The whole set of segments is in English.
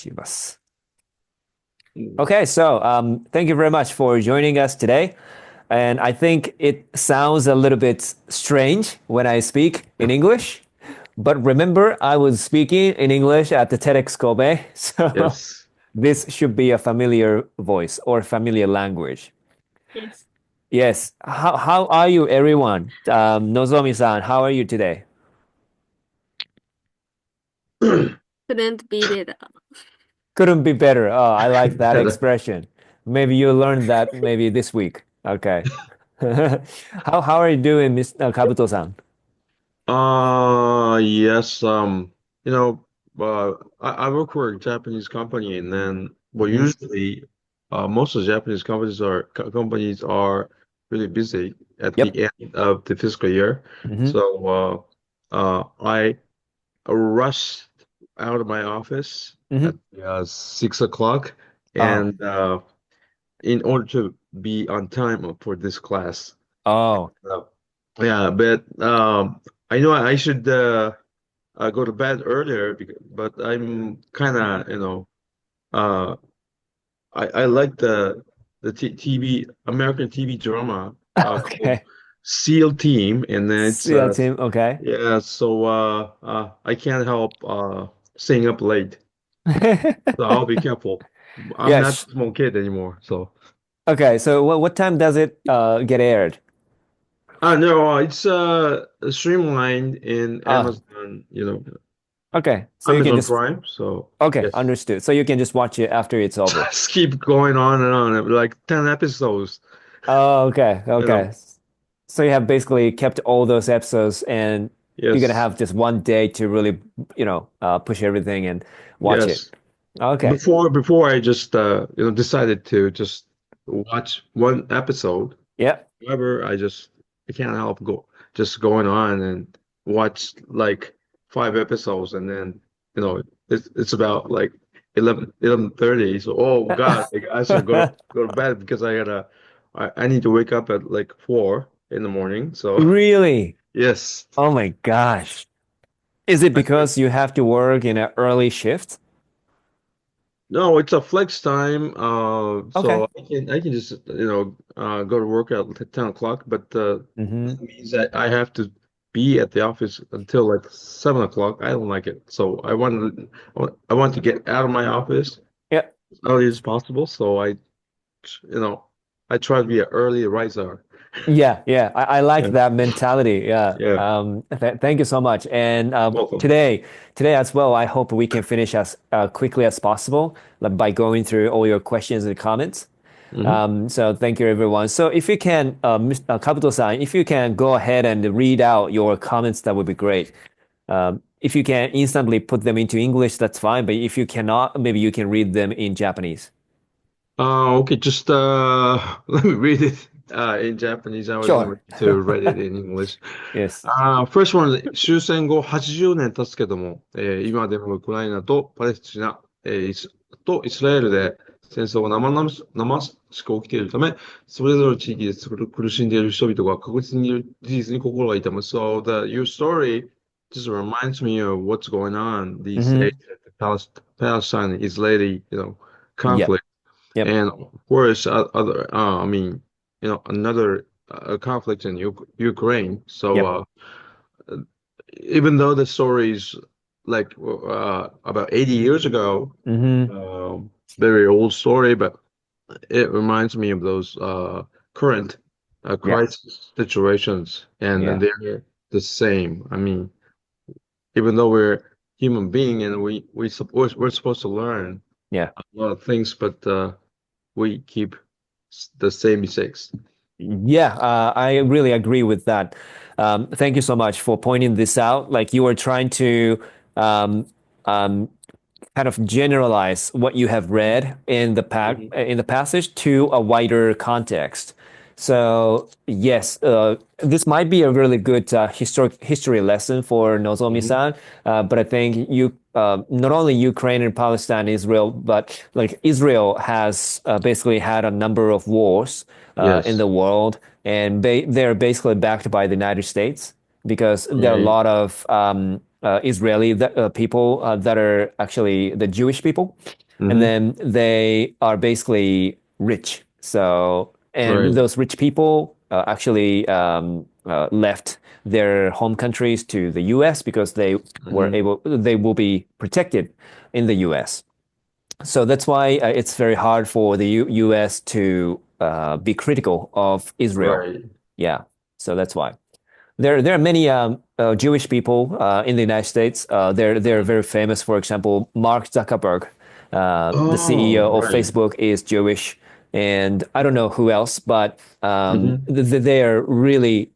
ちます。Mm. Okay, so thank you very much for joining us today. And I think it sounds a little bit strange when I speak in English, but remember, I was speaking in English at the TEDx Kobe, so Yes. this should be a familiar voice or familiar language. Yes. Yes. How are you, everyone? Nozomi-san, how are you today? Couldn't be better. Couldn't be better. Oh, I like that Better. expression. Maybe you learned that maybe this week. Okay. How are you doing, Miss Kabuto-san? Yes, you know, I work for a Japanese company and then, well, Hmm. usually, most of the Japanese companies are really busy at Yep. the end of the fiscal year. Hmm. So, I rushed out of my office at Hmm. 6 o'clock Oh. and, in order to be on time for this class. Oh. Uh, yeah, but I know I should go to bed earlier, but I'm kind of, uh, I like the TV American TV drama called Okay. SEAL Team, and then it's See that team. Okay. yeah, so I can't help staying up late, so I'll be careful. I'm not Yes. a small kid anymore, so. Okay. So what time does it get aired? No, it's streamlined in Ah. Amazon, Okay. So you can Amazon just Prime. So okay, yes, understood. So you can just watch it after it's over. just keep going on and on, like 10 episodes. Oh, okay. You know, Okay. So you have basically kept all those episodes and you're gonna yes, have just one day to really, push everything and watch it. yes. Okay. Before I just decided to just watch one episode. Yep. However, I can't help just going on and watch like 5 episodes, and then it's about like 11:30. So oh God, like, I should go to bed because I need to wake up at like 4 in the morning. So Really? yes. Oh my gosh. Is it because you have to work in an early shift? No, it's a flex time. Okay. So I can just go to work at 10 o'clock, but Mm-hmm. that means that I have to be at the office until like 7 o'clock. I don't like it, so I want to get out of my office Yep. as early as possible. So you know, I try to be an early riser. Yeah, yeah, I like Yeah, that mentality. Yeah. yeah. Thank you so much. And Welcome. today as well, I hope we can finish as quickly as possible, like, by going through all your questions and comments. Hmm. So thank you, everyone. So if you can, Kabuto-san, if you can go ahead and read out your comments, that would be great. If you can instantly put them into English, that's fine. But if you cannot, maybe you can read them in Japanese. Okay, just let me read it in Japanese. I wasn't Sure. ready to read it in English. Yes. First one, 終戦後80年経つけども、今でもウクライナとパレスチナ、イスラエルで戦争が生々しく起きているため、それぞれの地域で苦しんでいる人々が確実にいる事実に心が痛む。So your story just reminds me of what's going on these days Hmm. at the Palestine-Israeli, Yep. conflict. Yep. And of course, I mean, another conflict in Ukraine. So, Yep. even though the story is like about 80 years ago, Hmm. very old story, but it reminds me of those current Yeah. crisis situations, and Yeah. they're the same. I mean, even though we're human being and we're supposed to learn Yeah. a lot of things, but we keep the same mistakes. Yeah, I really agree with that. Thank you so much for pointing this out. Like you were trying to um, um, kind of generalize what you have read in Hmm. in the passage to a wider context. So yes, this might be a really good history lesson for Hmm. Nozomi-san. But I think you not only Ukraine and Palestine, Israel, but like Israel has basically had a number of wars in Yes. the world, and they're basically backed by the United States because there are a Right. lot of Israeli people that are actually the Jewish people, and Mm-hmm. then they are basically rich. So, and Right. those rich people actually left their home countries to the U.S. because Mm-hmm. they will be protected in the U.S. So that's why it's very hard for the U.S. to be critical of Israel. Right. Yeah, so that's why. There are many Jewish people in the United States. They're Mm-hmm. very famous. For example, Mark Zuckerberg, the Oh, CEO of right. Facebook, is Jewish, and I don't know who else, but Mm-hmm. they are really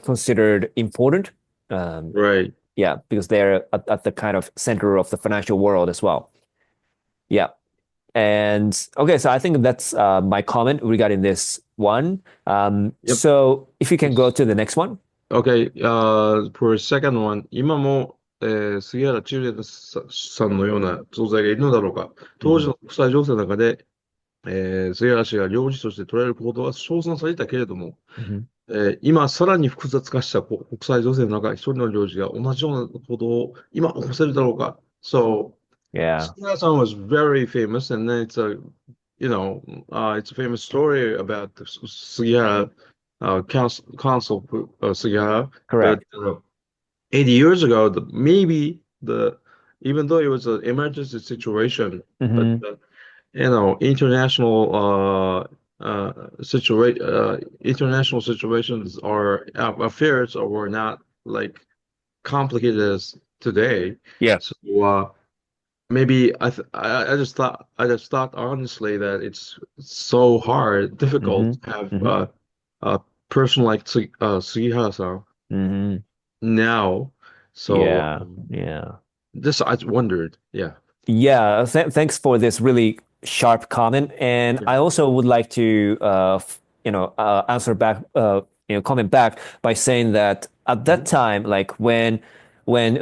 considered important. Um, Right. yeah, because they're at the kind of center of the financial world as well. Yeah. And okay, so I think that's my comment regarding this one. Yep. So if you can go to the next one. Okay, for second one, 今も、杉原千畝さんのような存在がいるのだろうか。当時 Mhm. の国際情勢の中で、杉原氏が領事として取られる行動は称賛されたけれども、Mhm. 今さらに複雑化した国際情勢の中、一人の領事が同じような行動を今起こせるだろうか。So, Yeah, Singha-san was very famous, and then it's a famous story about the Sugihara, Consul Sugihara. But correct. 80 years ago, even though it was an emergency situation, but Hmm. international situations or affairs were not like complicated as today. Yeah. So maybe I just thought honestly that it's so hard, difficult Hmm. to have Hmm. a person like Sugihara-san Hmm. now. So Yeah, yeah. this I wondered, yeah. Yeah, thanks for this really sharp comment. And Yeah. I also would like to, answer back, comment back by saying that at that Mhm. time, like when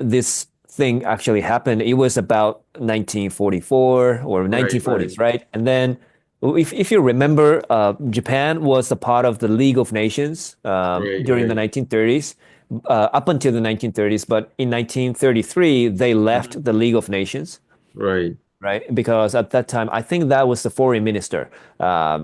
this thing actually happened, it was about 1944 or Right, right, 1940s, right? And then if you remember, Japan was a part of the League of Nations right, during the right. 1930s, up until the 1930s. But in 1933, they Mhm. left the League of Nations, Right. right? Because at that time, I think that was the foreign minister,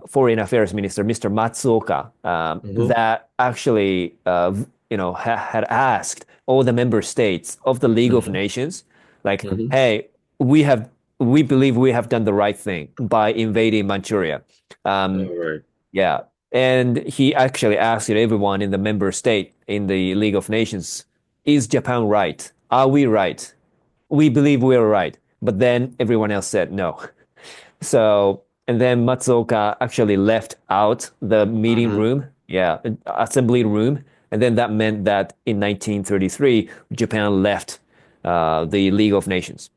foreign affairs minister, Mr. Matsuoka, Hmm. that actually, had asked all the member states of the League of Hmm. Nations, like, Hmm. hey, we believe we have done the right thing by invading Manchuria. Um, All right. yeah. And he actually asked everyone in the member state in the League of Nations, is Japan right? Are we right? We believe we're right. But then everyone else said no. So, and then Matsuoka actually left out the meeting Hmm. room, yeah, assembly room. And then that meant that in 1933, Japan left the League of Nations.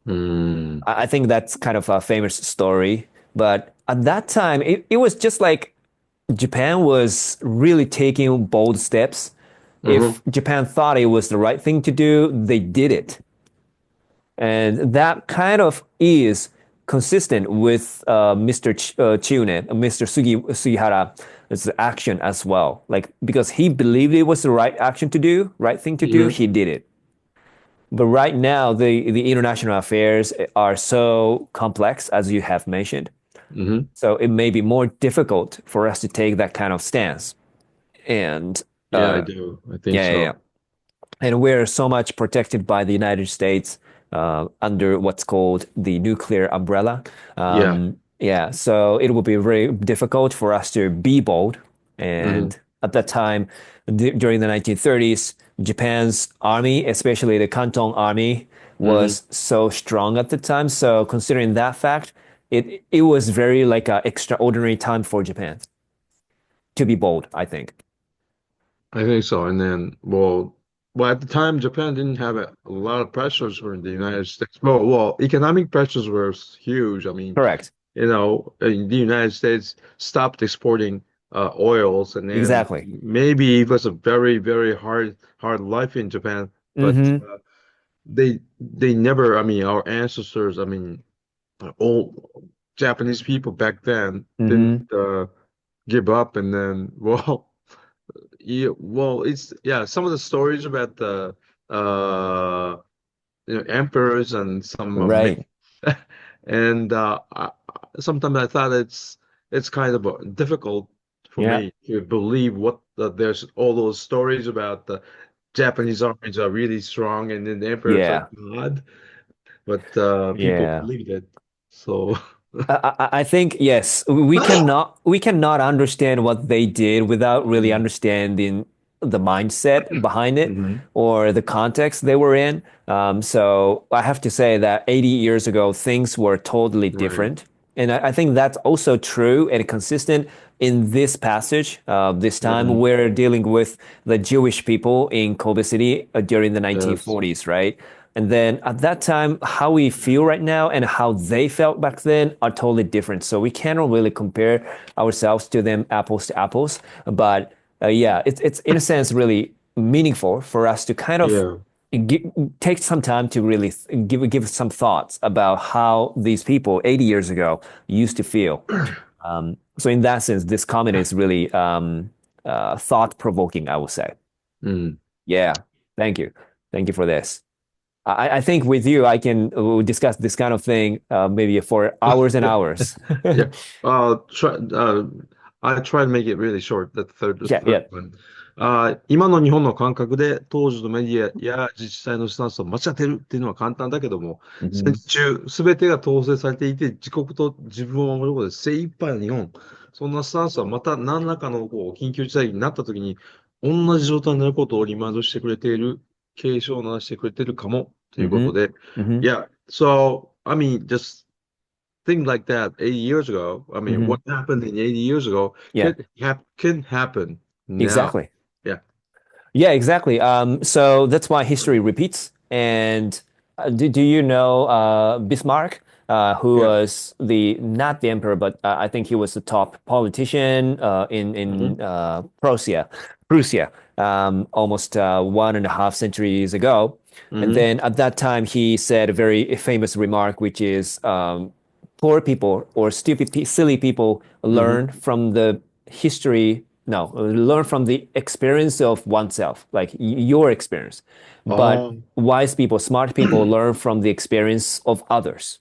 Mm. I think that's kind of a famous story. But at that time, it was just like Japan was really taking bold steps. Hmm. If Japan thought it was the right thing to do, they did it. And that kind of is consistent with Mr. Chiune, Mr. Sugihara's action as well. Like, because he believed it was the right action to do, right thing to do, Hmm. he did it. But right now, the international affairs are so complex, as you have mentioned. Hmm. So it may be more difficult for us to take that kind of stance. And Yeah, I do. I think yeah, yeah, so. yeah. And we're so much protected by the United States under what's called the nuclear umbrella. Yeah. Yeah, so it will be very difficult for us to be bold. Hmm. And at that time, during the 1930s, Japan's army, especially the Canton army, Hmm. was so strong at the time. So considering that fact, it was very like an extraordinary time for Japan to be bold, I think. I think so. And then, well, at the time, Japan didn't have a lot of pressures from the United States. Well, economic pressures were huge. I mean, Correct. the United States stopped exporting oils, and then Exactly. maybe it was a very, very hard life in Japan. But Hmm. they never. I mean, our ancestors. I mean, old Japanese people back then didn't Hmm. give up, and then well. Yeah, well, it's yeah. Some of the stories about the uh emperors and some Right. and sometimes I thought it's kind of difficult for Yeah. me to believe what there's all those stories about the Japanese armies are really strong and then the emperors are Yeah. God, but people Yeah. believed it. So I think yes, we cannot understand what they did without really mm, understanding the mindset behind it hmm or the context they were in. So I have to say that 80 years ago, things were totally right. different. And I think that's also true and consistent in this passage. This time hmm we're dealing with the Jewish people in Kobe City during the Yes. 1940s, right? And then at that time, how we feel right now and how they felt back then are totally different. So we cannot really compare ourselves to them apples to apples. But yeah, it's in a sense really meaningful for us to kind of Yeah. gi- take some time to really give some thoughts about how these people 80 years ago used to feel. So in that sense, this comment is really thought provoking, I would say. Mm. Yeah, thank you. Thank you for this. I think with you, I can discuss this kind of thing maybe for hours and hours. Yeah. I try to make it really short, the Yeah, third yeah. one. 今の日本の感覚で当時のメディアや自治体のスタンスを間違ってるっていうのは簡単だけども、戦Hmm. 時中、すべてが統制されていて、自国と自分を守ることで精一杯の日本。そんなスタンスはまた何らかの緊急事態になった時に、同じ状態になることをリマインドしてくれている、警鐘を鳴らしてくれているかもということ Hmm. で、Hmm. Yeah, so, I mean, just things like that 80 years ago. I mean, Hmm. what happened in 80 years ago Yeah, can happen now. exactly. Yeah. Yeah, exactly. So that's why history repeats. And do you know Bismarck, who Yeah. was the not the emperor, but I think he was the top politician in hmm Prussia, almost 1.5 centuries ago. And hmm then at that time, he said a very famous remark, which is poor people or silly people hmm learn from the history. No, learn from the experience of oneself, like your experience. But Oh, wise people, smart people learn from the experience of others.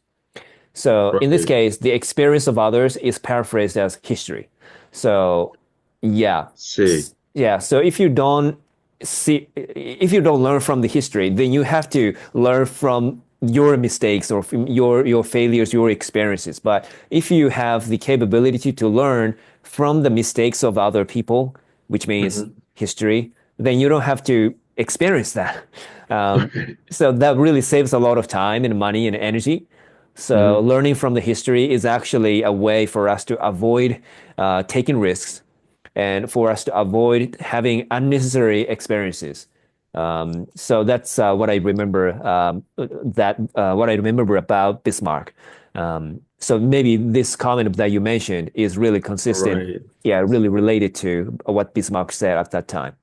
So in this right. case, the experience of others is paraphrased as history. So yeah, See. yeah. So if you don't learn from the history, then you have to learn from your mistakes or from your failures, your experiences. But if you have the capability to learn from the mistakes of other people, which means hmm history, then you don't have to experience that. Um, Right. so that really saves a lot of time and money and energy. So hmm learning from the history is actually a way for us to avoid taking risks and for us to avoid having unnecessary experiences. So that's what I remember. What I remember about Bismarck. So maybe this comment that you mentioned is really consistent. Right. Yeah, really related to what Bismarck said at that time.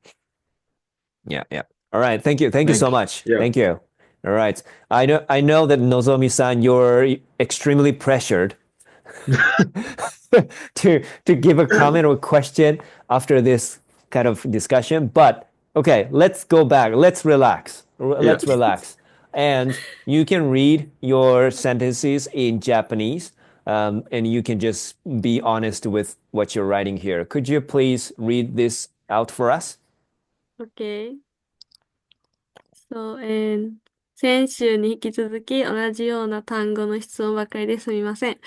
Yeah, yeah. All right. Thank you. Thank you so Thank you. much. Yeah. Thank you. All right. I know that Nozomi-san, you're extremely pressured to give a comment or question after this kind of discussion. But okay, let's go back. Let's relax. Yeah. Let's relax. And you can read your sentences in Japanese, and you can just be honest with what you're writing here. Could you please read this out for us? Okay. So, 先週に引き続き同じような単語の質問ばかりですみません。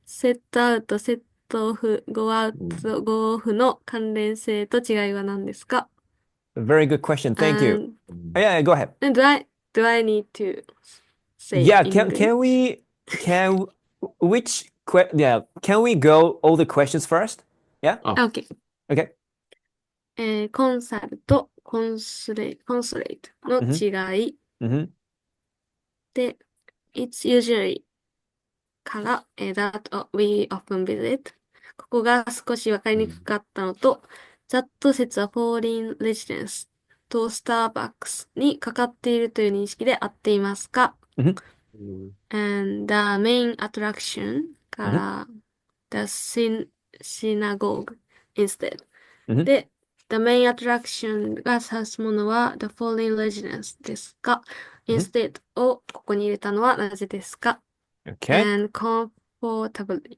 セットアウト、セットオフ、ゴーアウト、ゴーオフの関連性と違いは何ですか？ Very good question. Thank you. And Yeah, go ahead. do I need to say Yeah, in can English? we can yeah, can we go all the questions first? Yeah? Ah, Okay. Okay. コンサルとコンソレートの Mm-hmm. 違い Mm-hmm. で、it's usually から、that we often visit。ここが少しわかりにくかったのと、that 説は foreign residence と Starbucks にかかっているという認識で合っていますか？ Mm-hmm. And the main attraction か Mm-hmm. ら the synagogue instead。Mm-hmm. で、the main attraction が指すものは the foreign residence ですか？ instead をここに入れたのはなぜですか？ Okay. and comfortably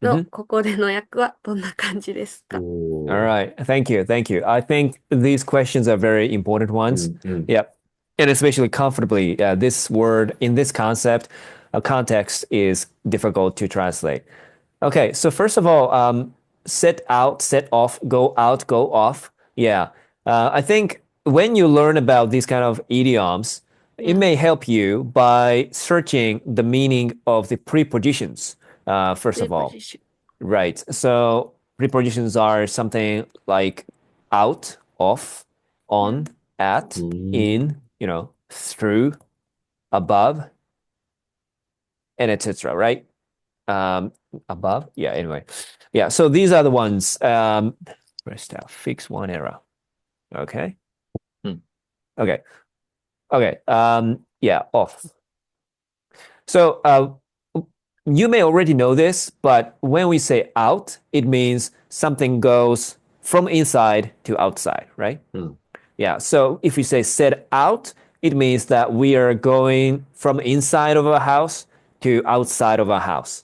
の Mhm. ここでの訳はどんな感じですか？ お All ー。right. Thank you. Thank you. I think these questions are very important う ones. ん、うん。Yeah. And especially comfortably, this word in this concept, context is difficult to translate. Okay. So first of all, set out, set off, go out, go off. Yeah. I think when you learn about these kind of idioms, it Yeah. may help you by searching the meaning of the prepositions, first of all. Preposition. Right. So prepositions are something like out, off, on, at, うん。in, through, above, and etc. Right? Um, above. Yeah. Anyway. Yeah. So these are the ones. Rest out. Fix one error. Okay. うん。Okay. Okay. Yeah. Off. So you may already know this, but when we say out, it means something goes from inside to outside, right? うん。Yeah. So if we say set out, it means that we are going from inside of a house to outside of a house.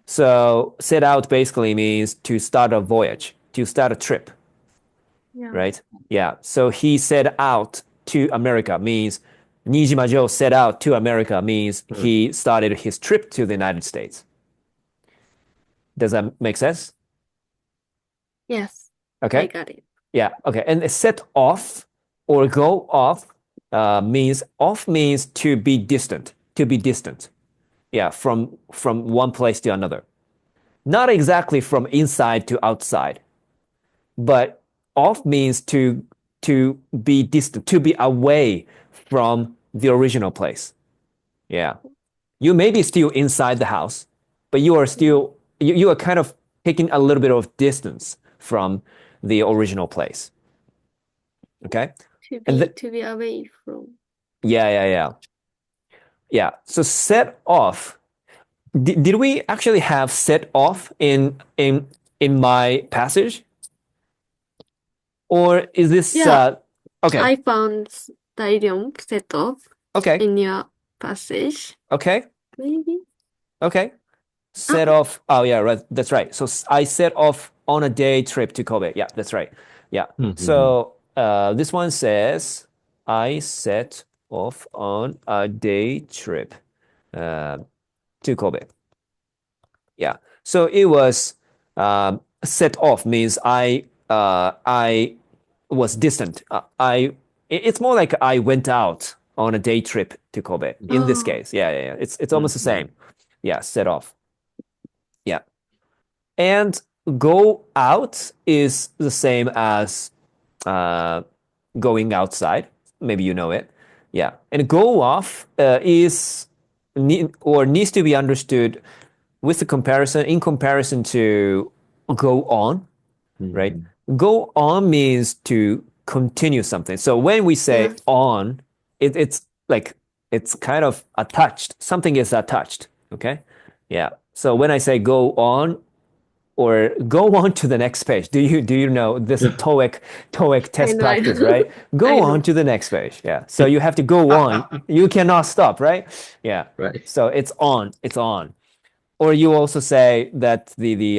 So set out basically means to start a voyage, to start a trip, Yeah. right? Yeah. So he set out to America means Nijima Joe set out to America means うん。he started his trip to the United States. Does that make sense? Yes. I Okay. got it. Yeah. Okay. And set off or go off means off means to be distant. To be distant. Yeah. From one place to another. Not exactly from inside to outside, but off means to be distant, to be away from the original place. Yeah. You may be still inside the house, but you are still you are kind of taking a little bit of distance from the original place. Okay. To And be to be away from. yeah. Yeah. So set off. Did we actually have set off in my passage? Or is this Yeah. okay. I found the idiom set off Okay. in your passage. Okay. Maybe. Okay. Ah, Set off. Oh yeah, right. That's right. So I set off on a day trip to Kobe. Yeah, that's right. Yeah. うん。うん。So this one says I set off on a day trip uh, to Kobe. Yeah. So it was set off means I was distant. It's more like I went out on a day trip to Kobe. うん。In this oh, case, yeah. It's う almost the ん。same. Yeah, set off. Yeah. And go out is the same as uh, going outside. Maybe you know it. Yeah. And go off is or needs to be understood with the comparison in comparison to go on, う right? ん。Go on means to continue something. So when we say yeah. on, it's like it's kind of attached. Something is attached. Okay. Yeah. So when I say go on, or go on to the next page. Do you know this TOEIC I test know, I practice, know. right? I Go on know. to the next page. Yeah. So you have to go on. You cannot stop, right? Yeah. Right. So it's on. It's on. Or you also say that the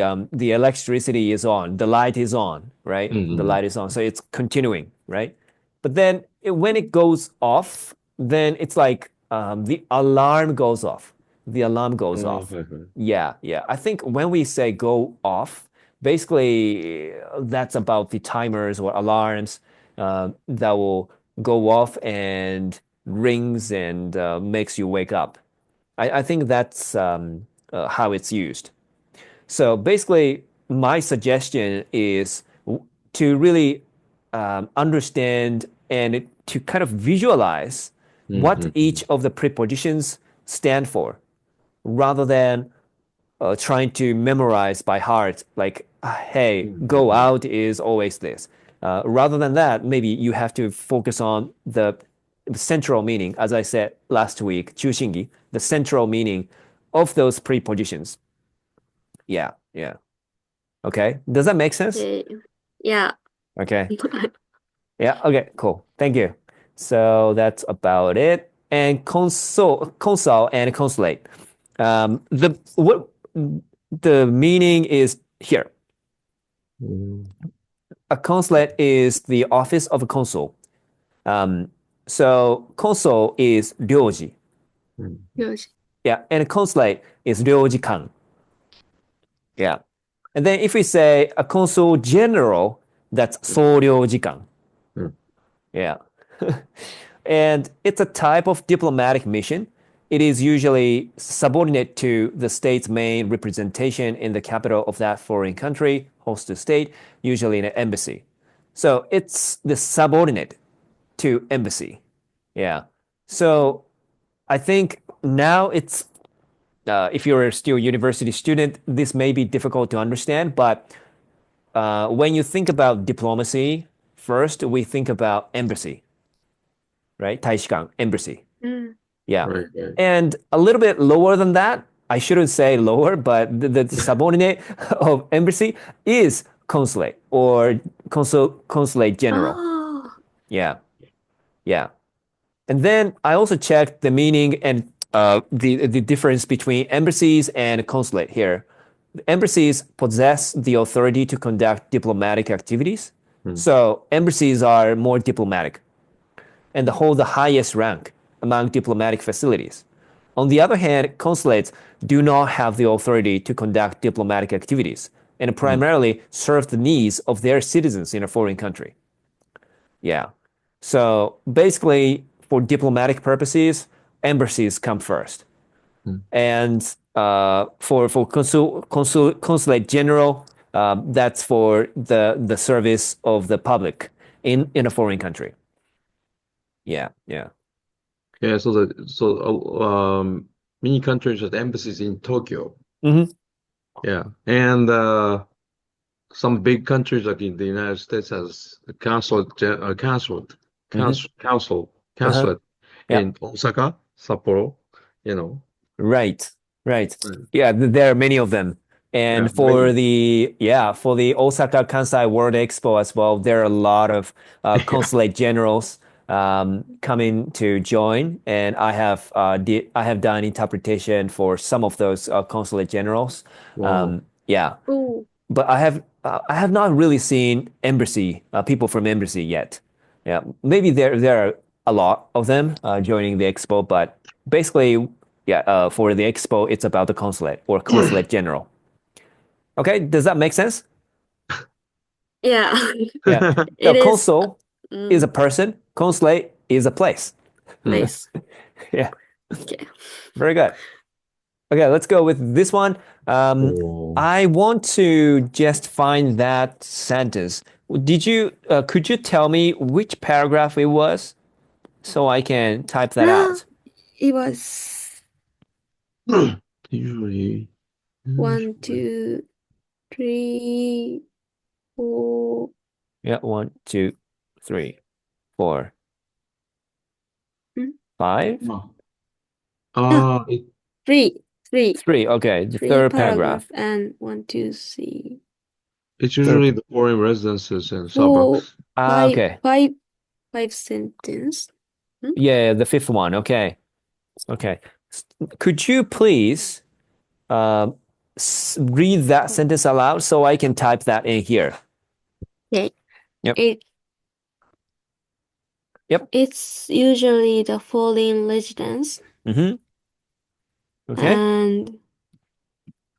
electricity is on, the light is on, う right? ん。う The ん。light is on. So it's continuing, right? But then when it goes off, then it's like the alarm goes off. The alarm あ goes あ、off. はいはい。Yeah. I think when we say go off, basically that's about the timers or alarms that will go off and rings and makes you wake up. I think that's how it's used. So basically, my suggestion is to really understand and to kind of visualize うん。what うん。each of the prepositions stand for rather than trying to memorize by heart, like, hey, うん。う go ん。out is always this. Rather than that, maybe you have to focus on the central meaning, as I said last week, 中心義, the central meaning of those prepositions. Yeah. Okay. Does that make sense? Okay. Yeah. Okay. Yeah. Okay. Cool. Thank you. So that's about it. And consul and consulate. The meaning is here. A consulate is the office of a consul. So consul is 領事. よし。 Yeah, and consulate is 領事館. Yeah. And then if we say a consul general, that's 総領事館. Yeah. And it's a type of diplomatic mission. It is usually subordinate to the state's main representation in the capital of that foreign country, host state, usually an embassy. So it's the subordinate to embassy. Yeah. So I think now it's if you're still a university student, this may be difficult to understand, but when you think about diplomacy, first we think about embassy, right? 大使館, embassy. うん。 Yeah. Right, right. And a little bit lower than that, I shouldn't say lower, but the subordinate of embassy is consulate or consulate あ general. あ。 Yeah. Yeah. And then I also checked the meaning and the difference between embassies and consulate here. Embassies possess the authority to conduct diplomatic activities. So embassies are more diplomatic and hold the highest rank among diplomatic facilities. On the other hand, consulates do not have the authority to conduct diplomatic activities and primarily serve the needs of their citizens in a foreign country. Yeah. So basically, for diplomatic purposes, embassies come first. And for consulate general, that's for the service of the public in a foreign country. Yeah, yeah. Yeah, many countries have embassies in Tokyo. Mm-hmm. Yeah, and some big countries like in the United States has a consulate Yeah. in Osaka, Sapporo, you know. Right, right. Right. Yeah, there are many of them. And Yeah, for many. for the Osaka Kansai World Expo as well, there are a lot of consulate generals coming to join, and I have done interpretation for some of those consulate generals. Wow. Yeah, おー。 but I have not really seen embassy people from embassy yet. Yeah, maybe there are a lot of them joining the expo, but basically, yeah, for the expo, it's about the consulate or consulate general. Okay, does that make sense? Yeah. Yeah, It is consul is a person, consulate is a place. place. Yeah, Okay. very good. Okay, let's go with this one. Oh. I want to just find that sentence. Could you tell me which paragraph it was so I can type that out? It was Usually, 1, 2, 3, 4. Yeah, 1, 2, 3, 4, Hmm? 5, it 3. 3. 3. Okay, the 3 third paragraph paragraph. and 1, 2, 3, it's Third. usually the foreign residences and 4, Starbucks. 5, Okay. 5 sentence. Yeah, the fifth one. Okay. Okay. Could you please read that sentence aloud so I can type that in here? Okay. Yep. Yep. It's usually the foreign residence Mm-hmm. Okay. and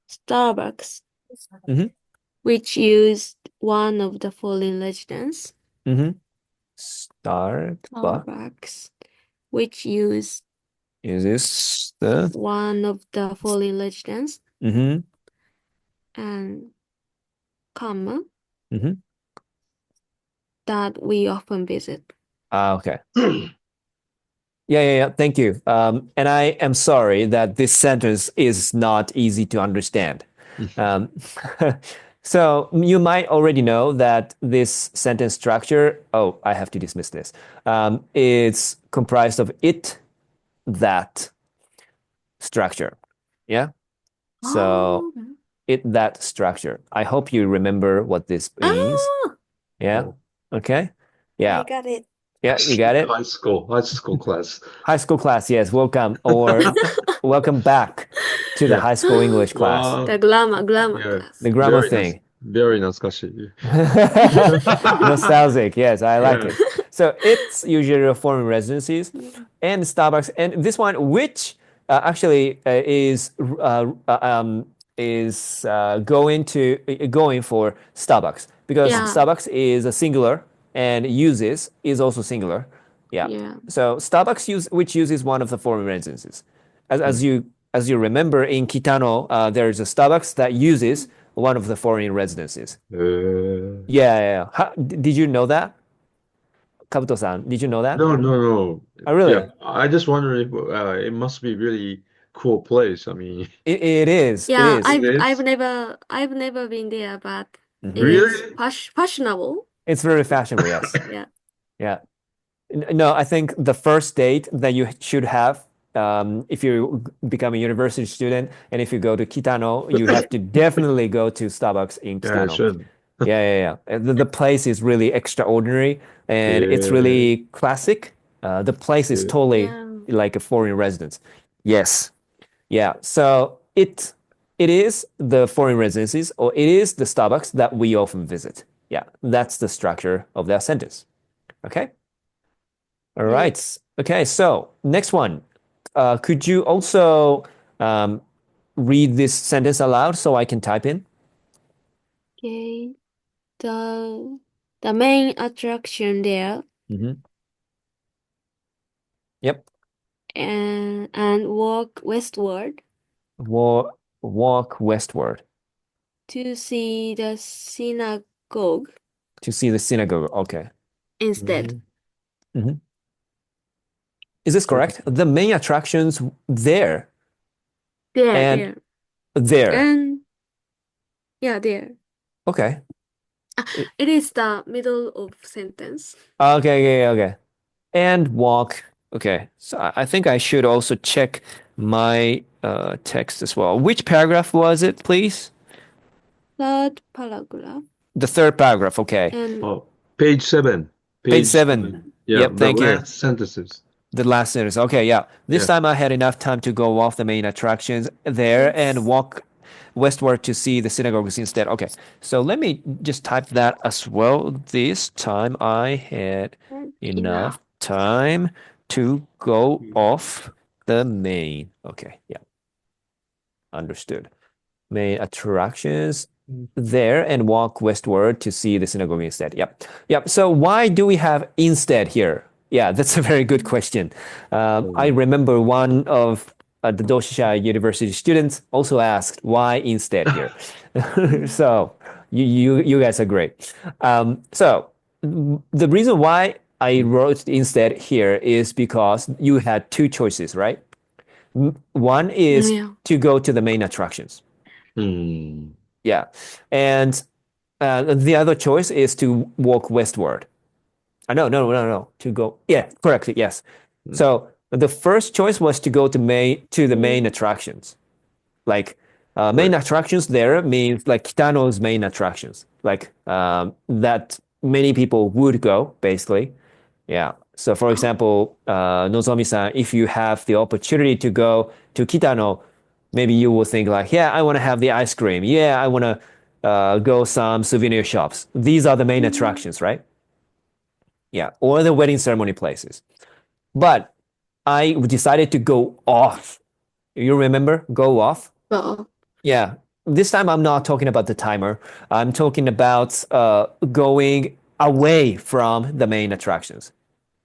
Starbucks, Mm-hmm. which used one of the foreign residence. Mm-hmm. Starbucks. Starbucks, which used Is this the? one of the foreign residence Mm-hmm. and comma Mm-hmm. that we often visit. Okay. Yeah. Thank you. And I am sorry that this sentence is not easy to understand. Um, so you might already know that this sentence structure, oh, I have to dismiss this. It's comprised of it, that structure. Yeah. So it, that structure. I hope you remember what this means. Oh, Yeah. Okay. Yeah. I got it. Yeah, you got it? High school class. High school class, yes, welcome or welcome back to the Yeah. high school English class. The Wow. grammar Yeah. class. The grammar thing. Very 懐かしい。Nostalgic, yes, I like Yeah. it. So it's usually foreign residencies Yeah. and Starbucks, and this one, which actually is going for Starbucks because Yeah. Starbucks is a singular and uses is also singular. Yeah. Yeah. So Starbucks which uses one of the foreign residences. As, Hmm. as you as you remember in Kitano, there's a Starbucks that uses one of the foreign residences. へえ。Yeah, yeah, yeah. Did you know that? Kabuto-san, did you know that? No, no, no. Oh, Yeah, really? I just wonder if it must be really cool place. I mean, It is. It Yeah, is. it is. I've never been there, but it Mhm. is Really? fashionable. It's very fashionable, yes. Yeah. Yeah. No, I think the first date that you should have, if you become a university student and if you go to Kitano, you have to definitely go to Starbucks in Yeah, I Kitano. should. Yeah, yeah, yeah. And the place is really extraordinary and it's Uh, really classic. The place is uh, totally Yeah. like a foreign residence. Yes. Yeah. So it is the foreign residencies or it is the Starbucks that we often visit. Yeah. That's the structure of that sentence. Okay. All Right. right. Okay. So next one. Could you also read this sentence aloud so I can type in? Okay. The the main attraction there Mm-hmm. Yep. and walk westward Walk westward to see the synagogue to see the synagogue. Okay. instead. mhm. Mm-hmm. Is this Okay. correct? The main attractions there There, and there. there. And yeah, there. Okay. It is the middle of sentence. Okay, okay, okay. And walk. Okay. So I think I should also check my text as well. Which paragraph was it, please? Third paragraph The third paragraph. Okay. and Oh, page 7. Page Page seven. 7. Yeah, Yep, the thank you. last sentences. The last sentence. Okay, yeah. This Yeah. time I had enough time to go off the main attractions there and yes. walk westward to see the synagogues instead. Okay, so let me just type that as well. This time I had enough Enough. time to go off the main. Okay, yeah, understood. Main attractions there and walk westward to see the synagogue instead. Yep. Yep. So why do we have instead here? Yeah, that's a very good question. I Oh. remember one of the Doshisha University students also asked why instead here. Mm. So you guys are great. So the reason why I wrote instead here is because you had two choices, right? One is Yeah. to go to the main attractions. Hmm. Yeah. And the other choice is to walk westward. No, no, no, no. To go. Yeah, correctly. Yes. So the first choice was to go to the main Mm. attractions. Like main Right. attractions there means like Kitano's main attractions, like that many people would go basically. Yeah. So for example, Nozomi-san, if you have the opportunity to go to Kitano, maybe you will think like, yeah, I want to have the ice cream. Yeah, I want to go some souvenir shops. These are the main Mm. attractions, right? Yeah. Or the wedding ceremony places. But I decided to go off. You remember? Go off? Well, Yeah. This time I'm not talking about the timer. I'm talking about going away from the main attractions.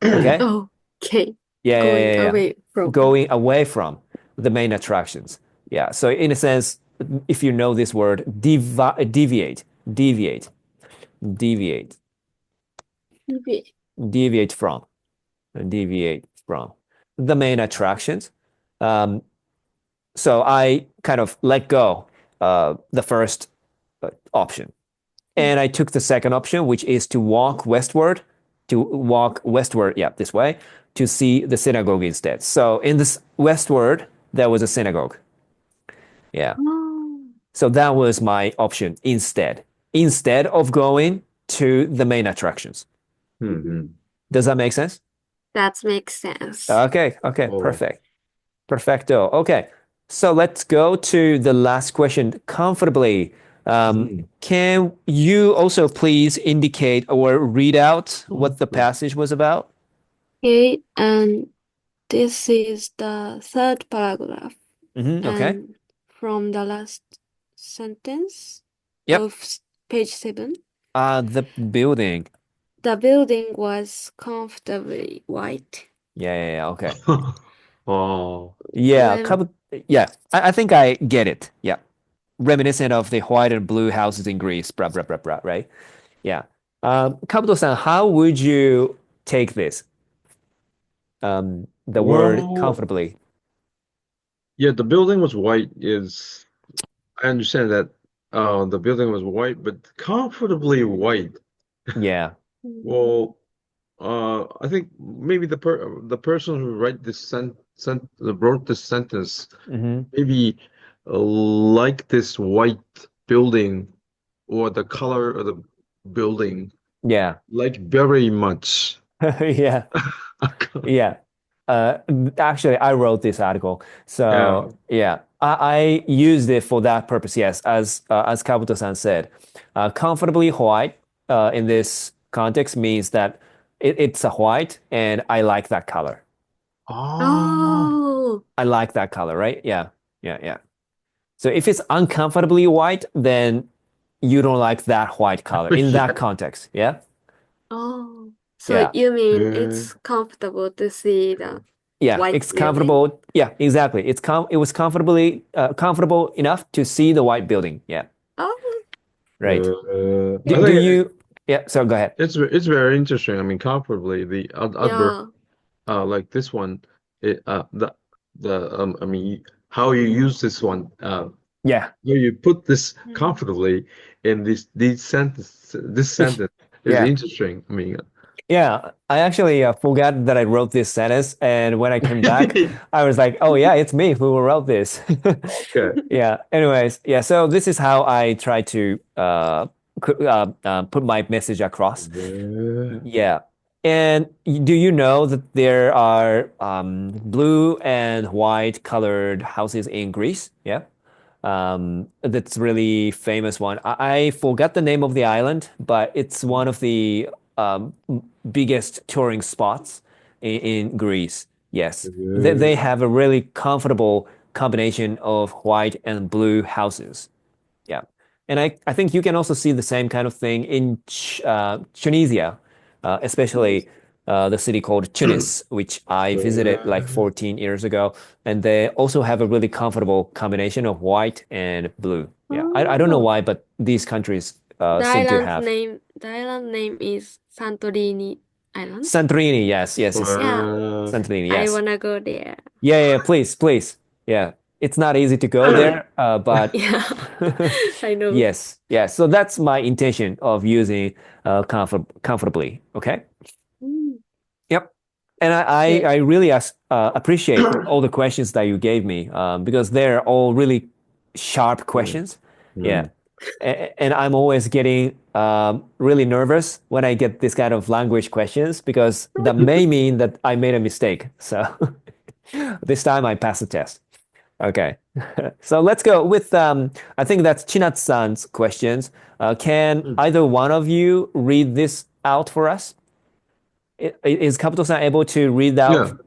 Okay? okay. Yeah, yeah, Going yeah, yeah. away from. Going away from the main attractions. Yeah. So in a sense, if you know this word, deviate, deviate, deviate, Maybe. deviate from, deviate from the main attractions. Um, so I kind of let go the first option. And I took the second option, which is to walk westward, yeah, this way, to see the synagogue instead. So in this westward, there was a synagogue. Yeah. Oh. So that was my option instead of going to the main attractions. Hmm. Does that make sense? That makes sense. Okay, okay, Oh. perfect. Perfecto. Okay. So let's go to the last question comfortably. Mm. Can you also please indicate or read out what the passage was about? Okay, and this is the third paragraph. Okay. And from the last sentence Yep. of page 7, The building. the building was comfortably white. Yeah. Okay. Oh. Yeah. When Yeah. I think I get it. Yeah. Reminiscent of the white and blue houses in Greece. Blah, blah, blah, blah, right? Yeah. Kabuto-san, how would you take this? The word Well, comfortably. yeah, the building was white is I understand that the building was white, but comfortably white. Yeah. Well, I think maybe the person who wrote this sentence Hmm. maybe like this white building or the color of the building Yeah. like very much. Yeah. Yeah. Uh, Actually, I wrote this article. Yeah. So yeah, I used it for that purpose. Yes, as Kabuto-san said, comfortably white in this context means that it's a white, and I like that color. Ah, oh, I like that color, right? Yeah. So if it's uncomfortably white, then you don't like that white color in that yeah. context. Yeah. oh. So Yeah. you mean Uh, it's comfortable to see the Yeah, white it's building? comfortable. Yeah, exactly. It was comfortable enough to see the white building. Yeah, Oh, right. I Do think you? Yeah. So go ahead. it's very interesting. I mean, comfortably the adverb yeah. like this one, it the I mean how you use this one Yeah. where you put this Mm. comfortably in this sentence is Yeah. interesting. I mean, Yeah. I actually forgot that I wrote this sentence, and when I came back, I was like, "Oh yeah, it's me who wrote this." okay. Yeah. Anyways, yeah. So this is how I try to put my message across. Yeah. And do you know that there are blue and white colored houses in Greece? Yeah. That's really famous one. I forgot the name of the island, but it's one of the um, biggest touring spots in Greece. Yes. They have a really comfortable combination of white and blue houses. Yeah. And I think you can also see the same kind of thing in Tunisia, especially the city called Tunis, which I visited like 14 years ago. And they also have a really comfortable combination of white and blue. Yeah. I don't know Oh, why, but these countries seem to have. the island name is Santorini Island. Santorini, yes. Yeah, Santorini, I yes. wanna go there. Yeah, please. Yeah. It's not easy to go there, but Yeah, I know. yes. So that's my intention of using comfortably. Okay. Mm. Yep. And Okay. I really appreciate all the questions that you gave me because they're all really sharp questions. Yeah. Mm. And I'm always getting really nervous when I get this kind of language questions because that may mean that I made a mistake. So this time I passed the test. Okay. So let's go with I think that's Chinatsu-san's questions. Can either one of you read this out for us? Is Kabuto-san able to read out?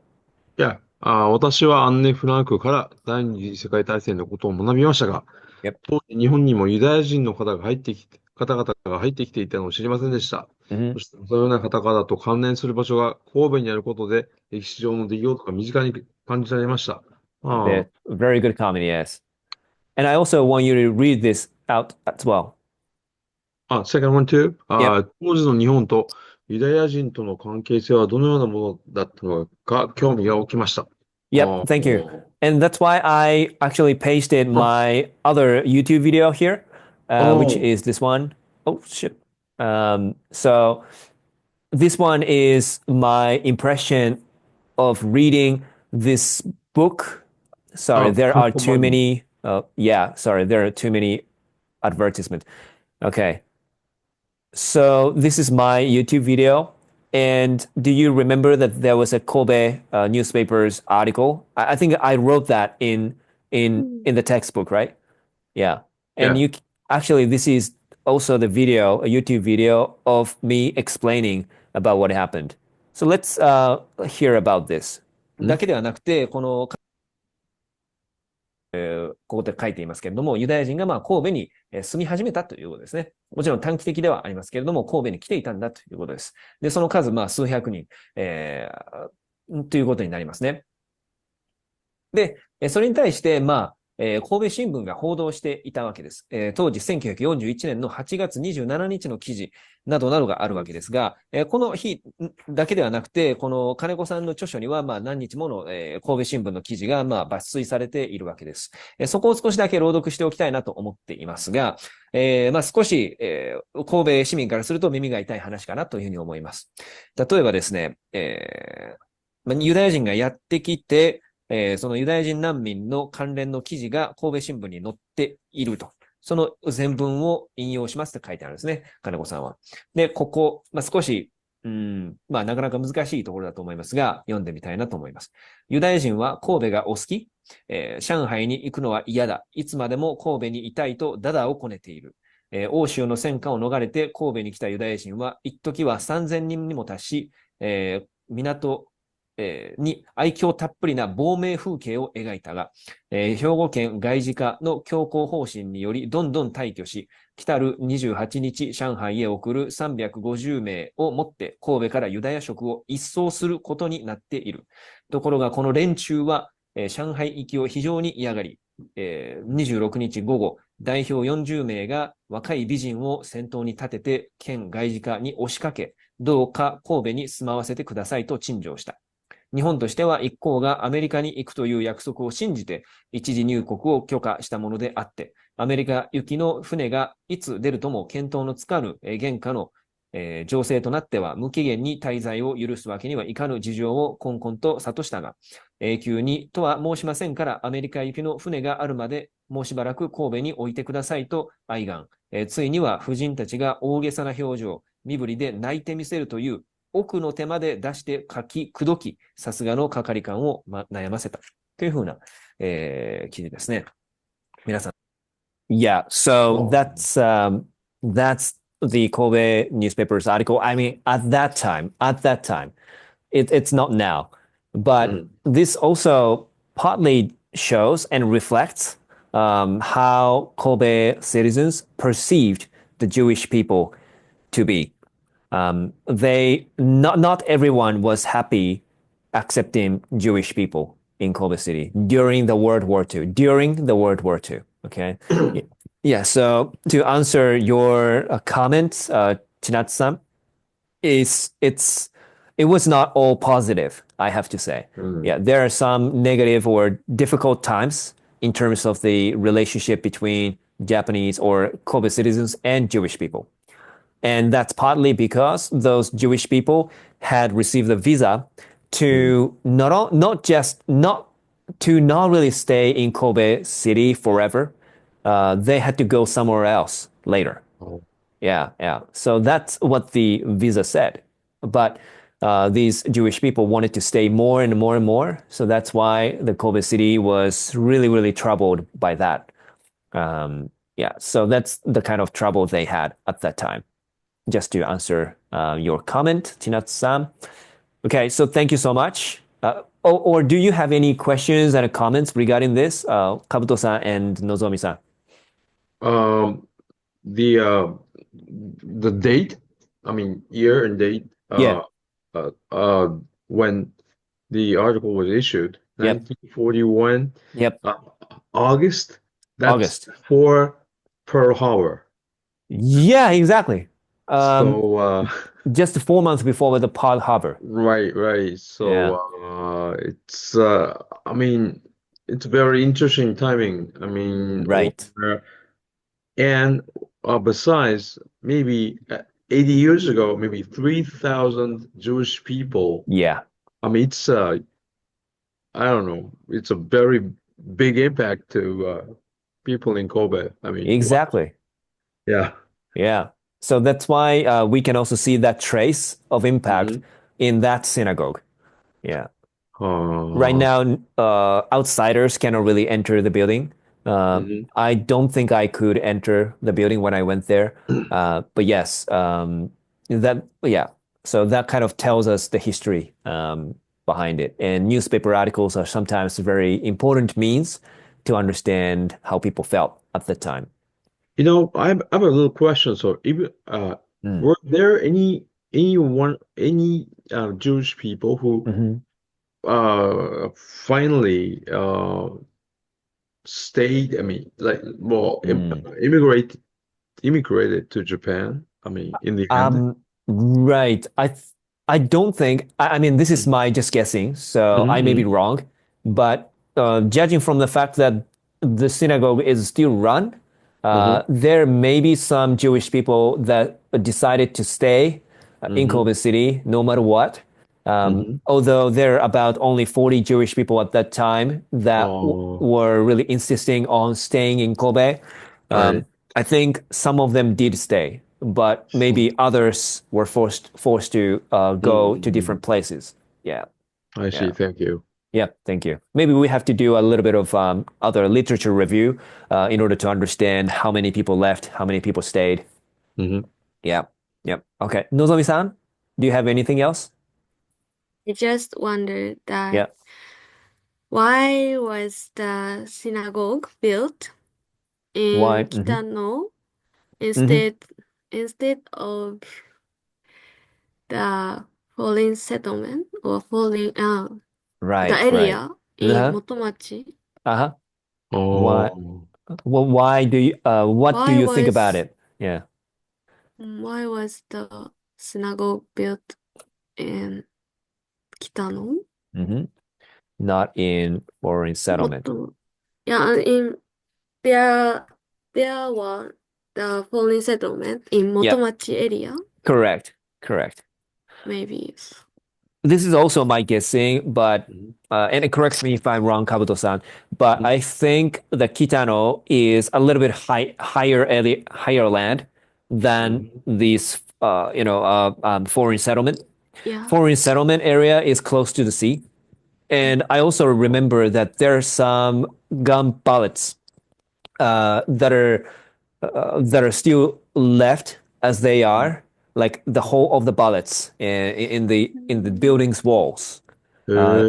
Yeah. Yeah. 私はアンネ・フランクから第二次世界大戦のことを学びましたが、Yep. 当時日本にもユダヤ人の方々が入ってきていたのを知りませんでした。そHmm.して、そのような方々と関連する場所が神戸にあることで、歴史上の出来事が身近に感じられました。あThe very good comment, yes. And I also want you to read this out as well. second one too. Yep. 当時の日本とユダヤ人との関係性はどのようなものだったのか興味が起きました。Yep. Thank you. And that's why I actually pasted my other YouTube video here, which Oh, is this one. Oh, shit. So this one is my impression of reading this book. Sorry, there are too command. many. Yeah, sorry, there are too many advertisements. Okay. So this is my YouTube video. And do you remember that there was a Kobe newspaper's article? I think I wrote that in the textbook, right? Yeah. And Yeah. actually this is also the video, a YouTube video of me explaining about what happened. So let's hear about this. だ Hmm? けではなくて、ここで書いていますけれども、ユダヤ人がまあ神戸に住み始めたということですね。もちろん短期的ではありますけれども、神戸に来ていたんだということです。で、その数、まあ数百人、ということになりますね。で、それに対して、まあ、神戸新聞が報道していたわけです。当時1941年の8月27日の記事などなどがあるわけですが、この日だけではなくて、この金子さんの著書には、まあ何日もの、神戸新聞の記事が、まあ抜粋されているわけです。そこを少しだけ朗読しておきたいなと思っていますが、まあ少し、神戸市民からすると耳が痛い話かなというふうに思います。例えばですね、まあ、ユダヤ人がやってきて、そのユダヤ人難民の関連の記事が神戸新聞に載っていると。その全文を引用しますと書いてあるんですね、金子さんは。で、ここ、まあ、少し、まあ、なかなか難しいところだと思いますが、読んでみたいなと思います。ユダヤ人は神戸がお好き、上海に行くのは嫌だ。いつまでも神戸にいたいとダダをこねている。欧州の戦火を逃れて神戸に来たユダヤ人は、一時は3000人にも達し、港に愛嬌たっぷりな亡命風景を描いたが、兵庫県外事課の強行方針によりどんどん退去し、来たる28日上海へ送る350名をもって神戸からユダヤ食を一掃することになっている。ところがこの連中は、上海行きを非常に嫌がり、26日午後、代表40名が若い美人を先頭に立てて県外事課に押しかけ、どうか神戸に住まわせてくださいと陳情した。日本としては一行がアメリカに行くという約束を信じて一時入国を許可したものであって、アメリカ行きの船がいつ出るとも見当のつかぬ現下の情勢となっては無期限に滞在を許すわけにはいかぬ事情をこんこんと諭したが、永久にとは申しませんからアメリカ行きの船があるまでもうしばらく神戸に置いてくださいと哀願。ついには婦人たちが大げさな表情、身振りで泣いてみせるという奥の手まで出して書き、口説き、さすがの係官を、悩ませた。というふうな、記事ですね。皆さん。Yeah, so that's the Kobe newspaper's article. I mean, at that time, it's not now, but this also partly shows and reflects how Kobe citizens perceived the Jewish people to be. They not everyone was happy accepting Jewish people in Kobe City during the World War II. During the World War II, okay. Yeah. So to answer your comments, Chinatsu-san, is it was not all positive, I have to say. Yeah, there are some negative or difficult times in terms of the relationship between Japanese or Kobe citizens and Jewish people. And that's partly because those Jewish people had received a visa to not just not to not really stay in Kobe City forever. They had to go somewhere else later. Oh. Yeah, yeah. So that's what the visa said. But these Jewish people wanted to stay more and more and more. So that's why the Kobe city was really, really troubled by that. Yeah, so that's the kind of trouble they had at that time. Just to answer your comment, Chinatsu-san. Okay, so thank you so much. Or do you have any questions and comments regarding this, Kabuto-san and Nozomi-san? Um, the date, I mean year and date, Yeah. when the article was issued, Yep. 1941, Yep. August, that's August. for Pearl Harbor. Yeah, exactly. So, Just 4 months before the Pearl Harbor. right. Yeah. So, it's, I mean, it's very interesting timing. I mean, Right. and besides, maybe 80 years ago, maybe 3,000 Jewish people. Yeah. I mean, it's I don't know, it's a very big impact to people in Kobe. I mean, Exactly. yeah. Yeah. So that's why we can also see that trace of う impact ん。in that synagogue. Yeah. Right はあ。now, outsiders cannot really enter the building. うん。I don't think I could enter the building when I went there. But yes, yeah. So that kind of tells us the history behind it. And newspaper articles are sometimes very important means to understand how people felt at the time. I have a little question. So, even Mm. were there any Jewish people who Hmm. finally stayed? I mean, like, well, Mm. immigrated to Japan. I mean, in the end. Right. I don't think I mean this is my just guessing, so I may be Mm-hmm. wrong, but judging from the fact that the synagogue is still run, Mm-hmm. there may be some Jewish people that decided to stay in Mm-hmm. Kobe City no matter what. Mm-hmm. Although there are about only 40 Jewish people at that time that Oh, were really insisting on staying in Kobe, right. I think some of them did stay, but maybe others were forced to go to Mm-hmm. different places. Yeah, I yeah, see. Thank you. yeah. Thank you. Maybe we have to do a little bit of other literature review in order to understand how many people left, how many people stayed. Mm-hmm. Yeah, yeah. Okay, Nozomi-san, do you have anything else? I just wondered that Yeah. why was the synagogue built Why? in Kitano Hmm. instead instead of the foreign settlement or foreign the Right, right. area in Uh-huh. Motomachi? Uh-huh. Why? Oh. Well, why do you? What do Why you think about was it? Yeah. why was the synagogue built in Kitano? Hmm. Not in foreign settlement. Yeah, in there there were the foreign settlement in Yep. Motomachi area, Correct. Correct. maybe. This is also my guessing, but Mm-hmm. and it corrects me if I'm wrong, Kabuto-san. But I think the Kitano is a little bit higher land than Mm-hmm. these, foreign settlement. Yeah. Foreign settlement area is close to the sea, and I also remember that there are some gun bullets that are still left as they are, like the whole of the bullets in the building's walls. Uh,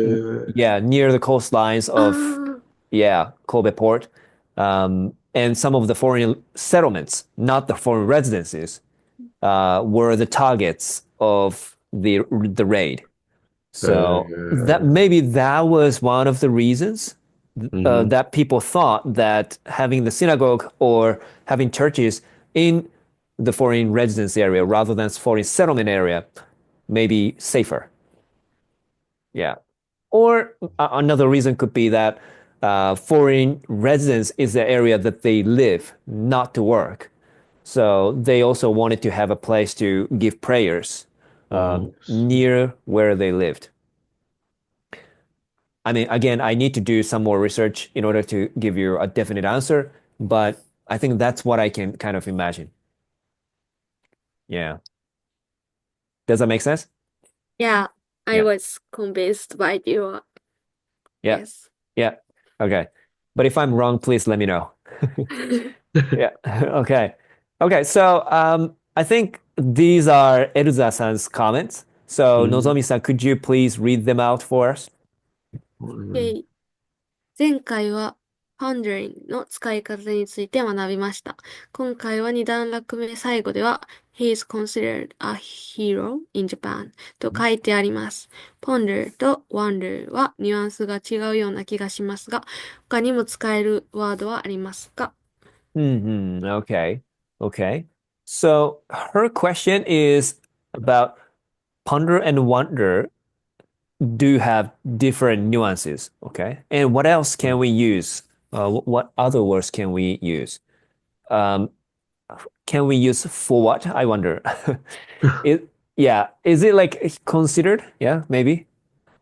yeah, near the coastlines of Ah, yeah Kobe port, and some of the foreign settlements, not the foreign residences, were the targets of the raid. So that maybe that was one of the reasons Mm-hmm. that people thought that having the synagogue or having churches in the foreign residence area rather than foreign settlement area may be safer. Yeah. Or another reason could be that foreign residence is the area that they live, not to work. So they also wanted to have a place to give prayers Oh, near where they lived. I mean, again, I need to do some more research in order to give you a definite answer, but I think that's what I can kind of imagine. Yeah. Does that make sense? yeah, I Yeah. was convinced by your Yeah. guess. Yeah. Okay. But if I'm wrong, please let me know. Yeah. Okay. Okay. So I think these are Eruza-san's comments. So mm-hmm. Nozomi-san, could you please read them out for us? Okay. 前回は pondering の使い方について学びました。今回は二段落目最後では He is considered a hero in Japan と書いてあります。ponder と wonder はニュアンスが違うような気がしますが、他にも使えるワードはありますか？ Okay. Okay. So her question is about ponder and wonder do have different nuances. Okay. And what else can we use? What other words can we use? Um, can we use for what? I wonder. It, yeah. Is it like considered? Yeah, maybe.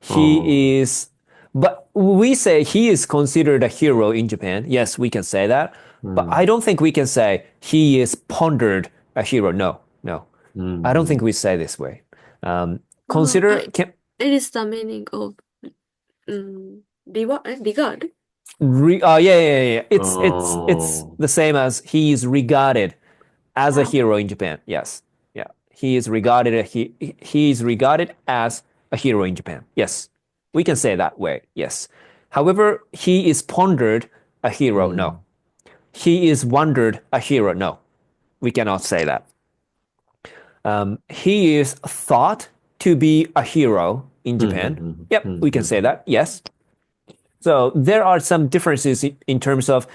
Oh, He is, but we say he is considered a hero in Japan. Yes, we can say that. But I mm, don't think we can say he is pondered a hero. No, no. う I don't think ん。we say this way. Oh, Consider can it is the meaning of regard? yeah, yeah, yeah.あIt'sあ。the same as he is regarded as a hero in Japan. Yes. Yeah. He is regarded as a hero in Japan. Yes. We can say that way. Yes. However, he is pondered a う hero. No. ん。He is wondered a hero. No. We cannot say that. He is thought to be a hero in うん。う Japan. ん。う Yep, ん。we can say that. Yes. So there are some differences in terms of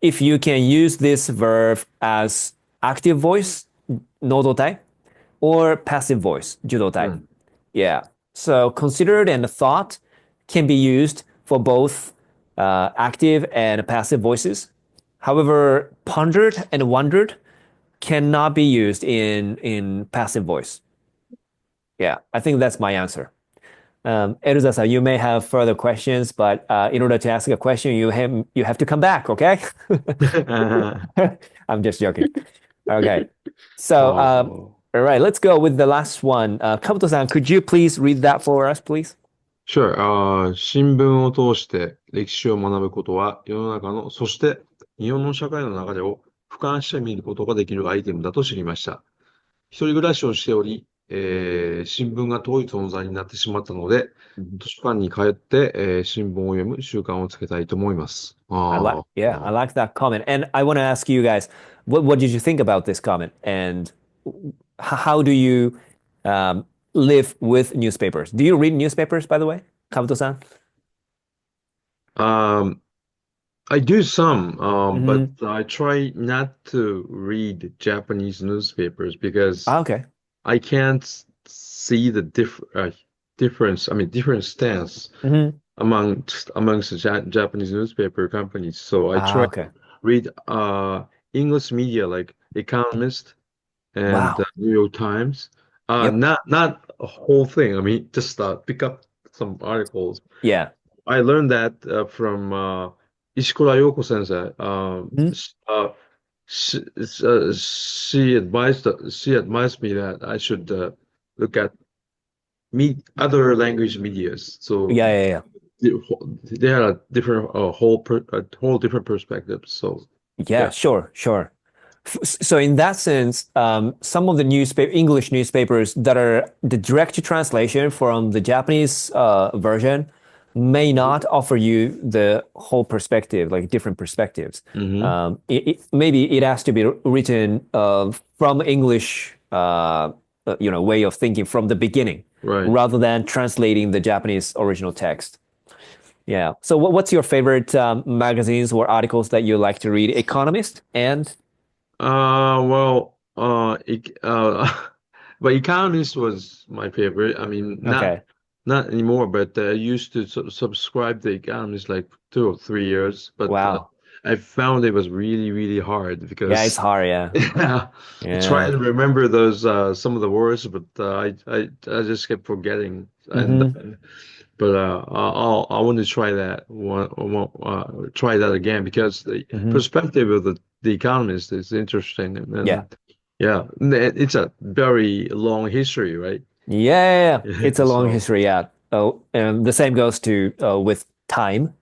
if you can use this verb as active voice, 能動体, or passive voice, 受動体. うん。Yeah. So considered and thought can be used for both active and passive voices. However, pondered and wondered cannot be used in passive voice. Yeah, I think that's my answer. Eruza-san, you may have further questions, but in order to ask a question, you have to come back, okay? I'm just joking. Okay. So, ああ。all right, let's go with the last one. Kabuto-san, could you please read that for us, please? Sure. 新聞を通して歴史を学ぶことは世の中の、そして日本の社会の流れを俯瞰して見ることができるアイテムだと知りました。一人暮らしをしており、新聞が遠い存在になってしまったので、図書館に帰って、新聞を読む習慣をつけたいと思います。Yeah, I like that comment. And I want to ask you guys, what did you think about this comment? And how do you um, live with newspapers? Do you read newspapers, by the way, Kabuto-san? Um, I do some, but Mm-hmm. I try not to read Japanese newspapers because Okay. I can't see the difference. I mean, different stance Mm-hmm. amongst the Japanese newspaper companies. So I try Okay. to read English media like Economist and Wow. New York Times. Yep. Not a whole thing. I mean, just pick up some articles. Yeah. I learned that from Ishikura Yoko sensei. Mhm. She, she advised me that I should look at other language medias. So Yeah, yeah, yeah. they had a different a whole different perspective. So Yeah, yeah. sure, sure. So in that sense, some of the English newspapers that are the direct translation from the Japanese version may not offer you the whole perspective, like different perspectives. Hmm. Maybe it has to be written from English, way of thinking from the beginning, Right. rather than translating the Japanese original text. Yeah. So what's your favorite magazines or articles that you like to read? Economist and But Economist was my favorite. I mean, okay. not anymore, but I used to subscribe to Economist like 2 or 3 years. But Wow. I found it was really, really hard Yeah, it's because hard. Yeah. yeah, I try Yeah. to remember those some of the words, but I just kept forgetting. And Hmm. but I want to try that try that again because the Hmm. perspective of the economist is interesting Yeah. and yeah, it's a very long history, right? Yeah. Yeah, yeah. It's a long So history. Yeah. Oh, and the same goes to with time.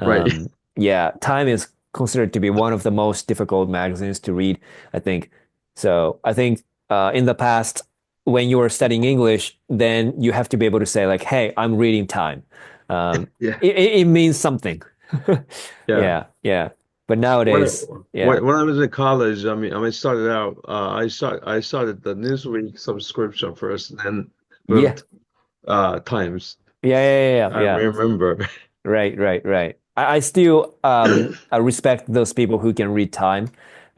right. Yeah, Time is considered to be one of the most difficult magazines to read, I think. So I think in the past, when you were studying English, then you have to be able to say like, "Hey, I'm reading Time." Um, Yeah, it means something. yeah. Yeah, yeah. But When I, nowadays, yeah, when I was in college, I started out. I started the Newsweek subscription first, and then yeah, moved Times. yeah, yeah, yeah, I yeah. remember. Right, right, right. I still I respect those people who can read time,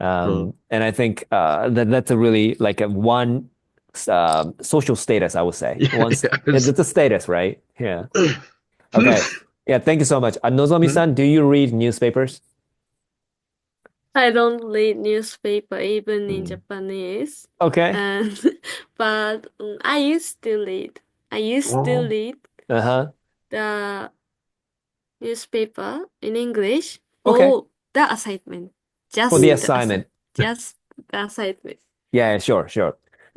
Mm. and I think that's a really like a one social status. I would say Yeah, once yes. it's a status, right? Yeah. Okay. Yeah. Thank you so much. Nozomi-san, do you read newspapers? I don't read newspaper even in Mm. Japanese. Okay. And but I used to read. I used to Oh, read Uh-huh. the newspaper in English Okay. for the assignment. For the assignment. Just the assignment. Yeah, sure, sure.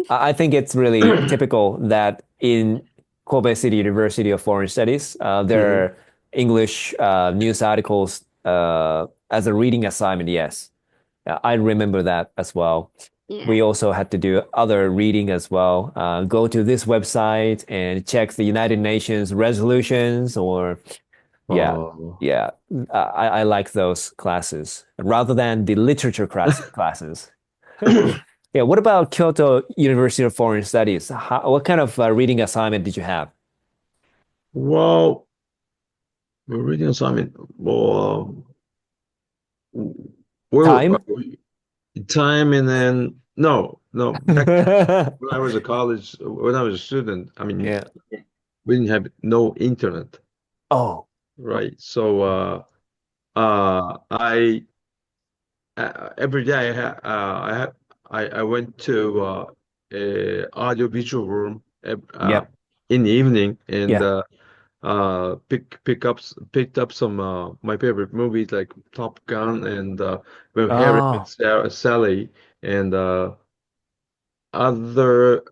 I think it's really typical that in Kobe City University of Foreign Studies, there Hmm. are English news articles as a reading assignment. Yes, I remember that as well. Yeah. We also had to do other reading as well. Go to this website and check the United Nations resolutions, or yeah, Oh, yeah. I like those classes rather than the literature classes. Yeah, what about Kyoto University of Foreign Studies? What kind of reading assignment did you have? well, we're reading assignment. Well, where Time? time and then no, no. Back when I was a college, when I was a student, I mean, Yeah. we didn't have no internet, Oh, right? So I every day I went to a audio visual room yep. in the evening and Yeah. picked up some my favorite movies like Top Gun and When Harry Met Oh, Sally and other.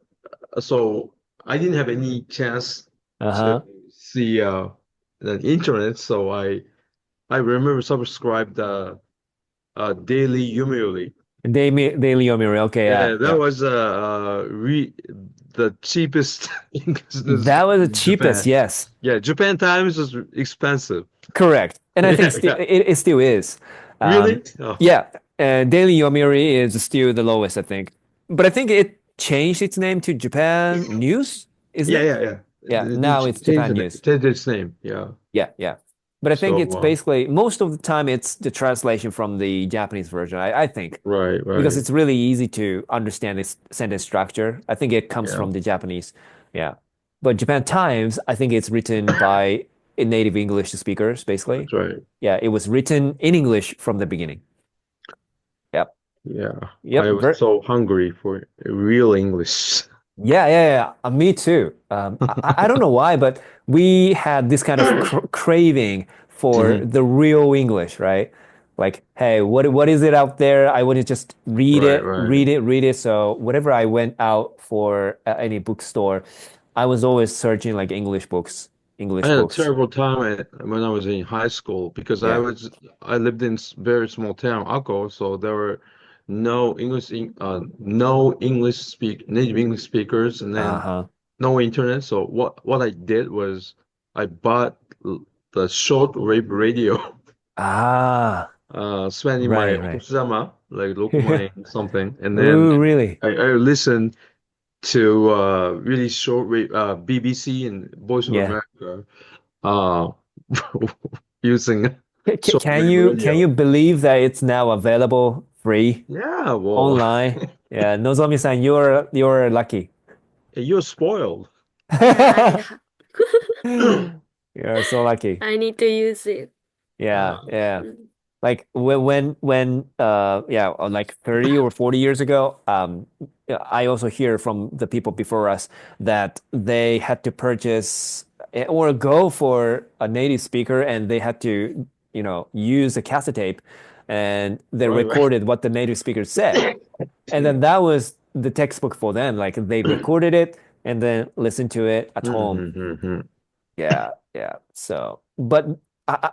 So I didn't have any chance to uh-huh. see the internet. So I remember subscribed Daily Yomiuri. Daily Yomiuri. Okay, yeah, Yeah, that yeah. was re the cheapest English That was the in cheapest, Japan. yes. Yeah, Japan Times is expensive. Correct. And I think Yeah, still yeah. it still is. Really? Oh, Yeah, Daily Yomiuri is still the lowest, I think. But I think it changed its name to Japan News, isn't yeah, it? yeah, yeah. Yeah, They now it's changed Japan it. News. Changed its name. Yeah. Yeah, yeah. But I think So, it's basically most of the time it's the translation from the Japanese version, I think, right, because right. it's really easy to understand this sentence structure. I think it comes Yeah, from the Japanese. Yeah. But Japan Times, I think it's written by native English speakers, basically. that's right. Yeah, it was written in English from the beginning. Yep. Yeah. I Yep. was so hungry for real English. Yeah, yeah, yeah. Me too. I don't know why, but we had this kind of craving for Mhm. the real English, right? Like, hey, what is it out there? I want to just read Right, it, right. read it, read it. So whenever I went out for any bookstore, I was always searching like English books, I English had a books. terrible time when I was in high school because Yeah. I lived in very small town, Akko, so there were no English native English speakers, and then Uh-huh. no internet. So what I did was I bought the shortwave radio, Ah, spending my right, right. okusama like Lokumai something, and then Ooh, really? I listened to really shortwave BBC and Voice of Yeah. America uh, using Can shortwave can you radio. believe that it's now available free Yeah, well, online? Yeah, Nozomi-san, you're lucky. you're spoiled. Yeah, You're so lucky. I need to use it. Yeah, Uh, yeah. Mm. Like when yeah, like 30 or 40 years ago, yeah, I also hear from the people before us that they had to purchase or go for a native speaker and they had to, use a cassette tape and they right, right. recorded what the native speaker said. And then that was the textbook for them. Like they recorded it and then listened to it at home. Mhm. Yeah, yeah. So, but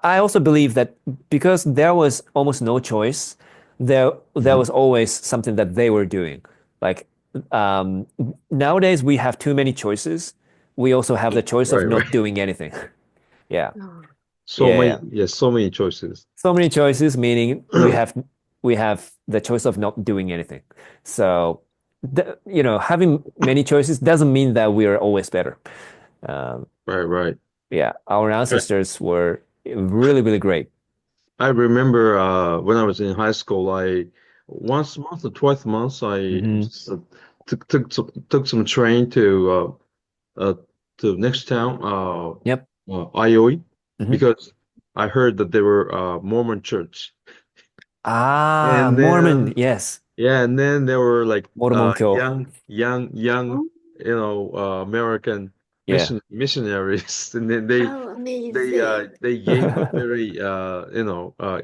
I also believe that because there was almost no choice, there was always something that they were doing. Like um, nowadays we have too many choices. We also have the choice of Right, not right. doing anything. Yeah, Oh. So yeah, many, yeah. yes, so many choices. So many choices, meaning we have the choice of not doing anything. So, having many choices doesn't mean that we are always better. Um, Right, right. yeah, our I, ancestors were really, really great. I remember when I was in high school, I once a month or twice a month, I Hmm. just took some train uh, to next town, Yep. Ioi, Hmm. because I heard that they were Mormon church. Ah, And Mormon. then Yes. yeah, and then there were like Mormonko. young, Oh, American Yeah. missionaries, and then oh, amazing. they gave a very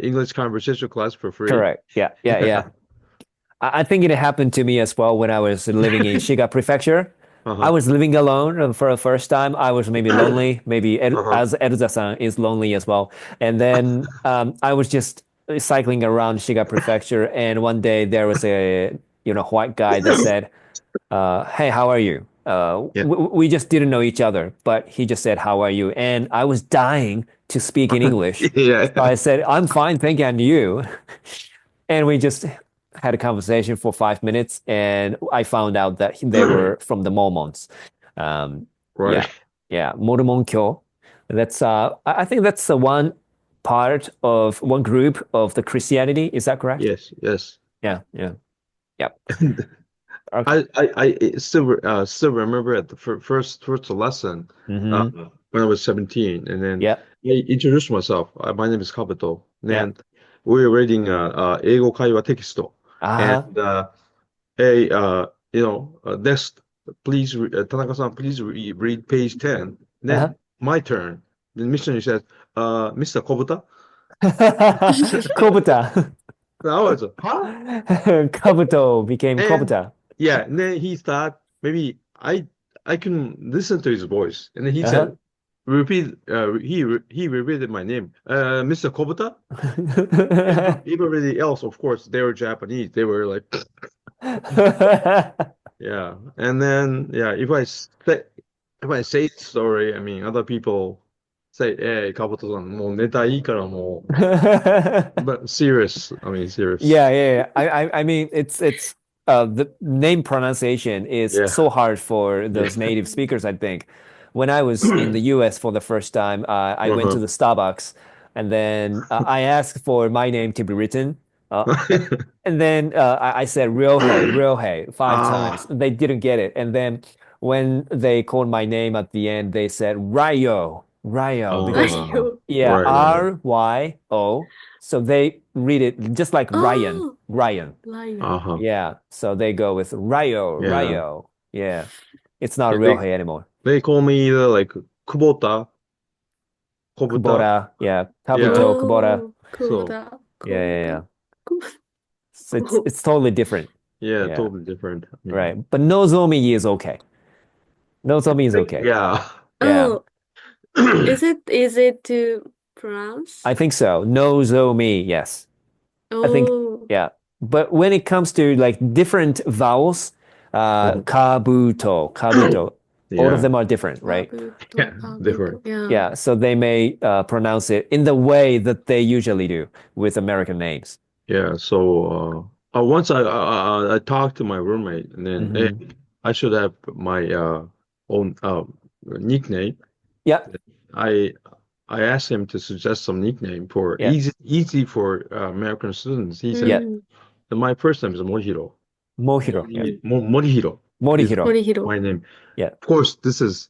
English conversation class for free. Correct. Yeah. Yeah. Yeah. I think it happened to me as well when I was living in Shiga Prefecture. I Uh-huh. was living alone for the first time. I was maybe lonely, maybe Uh-huh. as Eruza-san is lonely as well. And then I was just cycling around Shiga Prefecture, and one day there was a white guy that said, "Hey, how are you?" Yeah. We just didn't know each other, but he just said, "How are you?" And I was dying to speak in English, so Yeah. I said, "I'm fine, thank you, and you?" And we just had a conversation for 5 minutes, and I found out that they were from the Mormons. Yeah, Right. yeah, Mormon Kyo. That's I think that's the one part of one group of the Christianity. Is that correct? Yes, yes. Yeah, yeah, yep. Okay. I still remember at the first lesson uh, Mm-hmm. when I was 17, and then Yep, I introduced myself. My name is Kabuto. And then yep. we were reading 英語会話テキスト. And Uh-huh. hey, next, please, Tanaka-san, please read page 10. Uh-huh. Then my turn. The missionary said, Mr. Kobuta. Kobuta. And I was, huh? Kabuto became And Kobuta. yeah, and then he thought maybe I can listen to his voice. And then he Uh-huh. said, he repeated my name, Mr. Kobuta. And everybody else, of course, they were Japanese. They were like, yeah. And then yeah, if I say the story, I mean, other people say, "Hey, Kabuto-san, もうネタいいからもう," but serious. I mean, serious. Yeah, yeah, yeah. I mean, it's the name pronunciation is Yeah, so hard for yeah. those native speakers, I think. When I was in the US for the first time, I went to Uh-huh. the Starbucks, and then I asked for my name to be written. And then I said real hey 5 times. Ah, They didn't get it. And then when they called my name at the end, they said Ryo, because ah, Mario. yeah, right, right. RYO. So they read it just like Ryan, Oh, Ryan. lion. Uh-huh. Yeah. So they go with Yeah. Ryo. Yeah. It's not Yeah, real hey anymore. they call me either like Kubota, Kobuta. Kubota. Yeah. Yeah. Kabuto, Kubota. Oh, So Koda, Yeah, yeah, yeah. Koda, So it's Koda. it's totally different. yeah, Yeah. totally different. I mean, Right. But Nozomi is okay. Nozomi is okay. yeah. Yeah. Oh, is it easy to pronounce? I think so. Nozomi, yes. I think, Oh, yeah. But when it comes to like different vowels, kabuto, all of Yeah. them are different, right? Kabuto, Yeah, Kabuto. different. Yeah. Yeah, so they may pronounce it in the way that they usually do with American names. Yeah. So once I talked to my roommate, and then Hmm. I should have my own nickname. Yeah, I I asked him to suggest some nickname for yeah, easy for American students. He said, yeah. Mm, my first name is Morihiro. Mohiro, yeah. Morihiro is Morihiro, Morihiro. my name. yeah, Of course, this is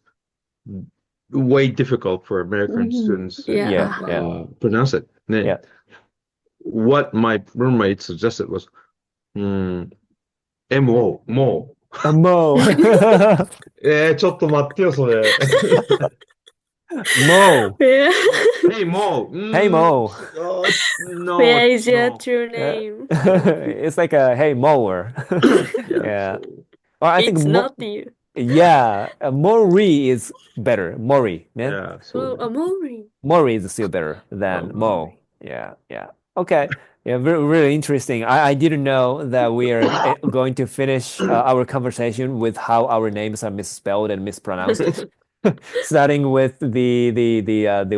way difficult for American Mhm. students to yeah, Yeah. yeah, pronounce it. And then yeah. what my roommate suggested was MO, Mo. A Mo. ちょっと待ってよ、それ。Mo. Where, Hey, Mo. Hey Mo. where No, is your no. true Yeah. name? It's like a hey mower. Yeah, Yeah. so, Or I think It's Mo not you. yeah, Mori is better. Mori, yeah. yeah, Oh, so, Amori. Mori is still better than Mo. Amori. Yeah, yeah. Okay. Yeah, really interesting. I didn't know that we are going to finish our conversation with how our names are misspelled and mispronounced. Starting with the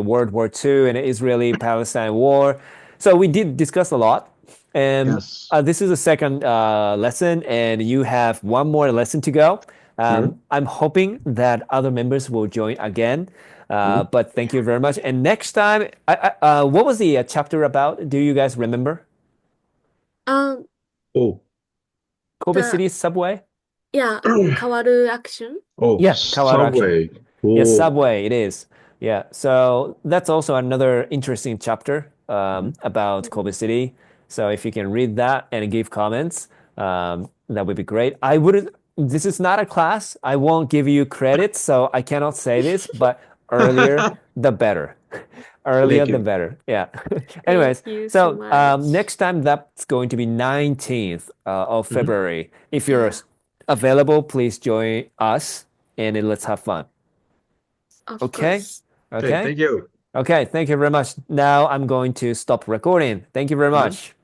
World War II and Israeli-Palestine war. So we did discuss a lot. And yes. this is the second lesson, and you have one more lesson to go. Mhm, I'm hoping that other members will join again. mhm. But thank you very much. And next time, what was the chapter about? Do you guys remember? Um, Oh, Kobe the, City subway? yeah, 変わる action. oh, Yeah, Kawaru action. Subway. Yes, Oh, Subway, it is. Yeah, so that's also another interesting chapter about Kobe City. So if you can read that and give comments, that would be great. This is not a class. I won't give you credit, so I cannot say this, but earlier, the better. Earlier Thank the you. better. Yeah. Thank Anyways, you so so much. next time that's going to be 19th of Mhm. February. If you're Yeah, available, please join us and let's have fun. of Okay? course. Okay, Okay? thank you. Okay, thank you very much. Now I'm going to stop recording. Thank you very Mhm. much.